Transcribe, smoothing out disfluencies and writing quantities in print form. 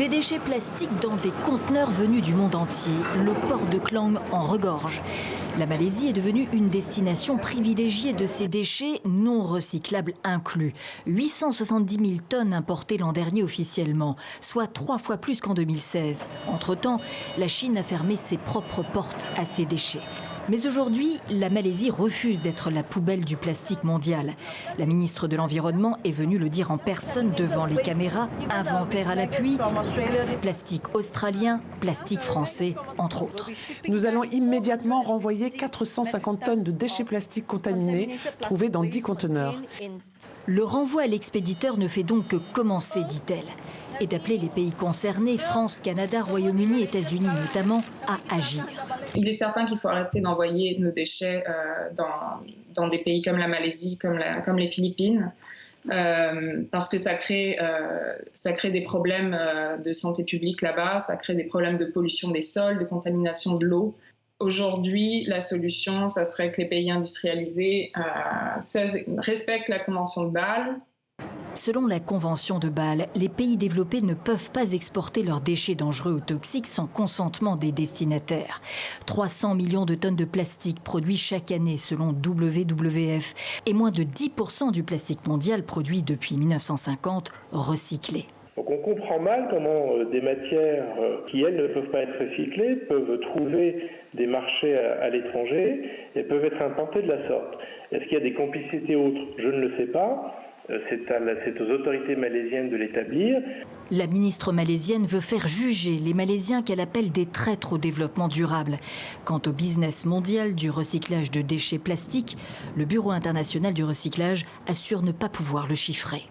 Des déchets plastiques dans des conteneurs venus du monde entier. Le port de Klang en regorge. La Malaisie est devenue une destination privilégiée de ces déchets non recyclables inclus. 870 000 tonnes importées l'an dernier officiellement, soit 3 fois plus qu'en 2016. Entre-temps, la Chine a fermé ses propres portes à ces déchets. Mais aujourd'hui, la Malaisie refuse d'être la poubelle du plastique mondial. La ministre de l'Environnement est venue le dire en personne devant les caméras, inventaire à l'appui, plastique australien, plastique français, entre autres. Nous allons immédiatement renvoyer 450 tonnes de déchets plastiques contaminés trouvés dans 10 conteneurs. Le renvoi à l'expéditeur ne fait donc que commencer, dit-elle, et d'appeler les pays concernés, France, Canada, Royaume-Uni, États-Unis notamment, à agir. Il est certain qu'il faut arrêter d'envoyer nos déchets dans des pays comme la Malaisie, comme les Philippines, parce que ça crée des problèmes de santé publique là-bas, ça crée des problèmes de pollution des sols, de contamination de l'eau. Aujourd'hui, la solution, ça serait que les pays industrialisés respectent la Convention de Bâle. Selon la Convention de Bâle, les pays développés ne peuvent pas exporter leurs déchets dangereux ou toxiques sans consentement des destinataires. 300 millions de tonnes de plastique produits chaque année selon WWF et moins de 10% du plastique mondial produit depuis 1950 recyclé. Donc on comprend mal comment des matières qui, elles, ne peuvent pas être recyclées, peuvent trouver des marchés à l'étranger et peuvent être importées de la sorte. Est-ce qu'il y a des complicités autres? Je ne le sais pas. C'est aux autorités malaisiennes de l'établir. La ministre malaisienne veut faire juger les Malaisiens qu'elle appelle des traîtres au développement durable. Quant au business mondial du recyclage de déchets plastiques, le Bureau international du recyclage assure ne pas pouvoir le chiffrer.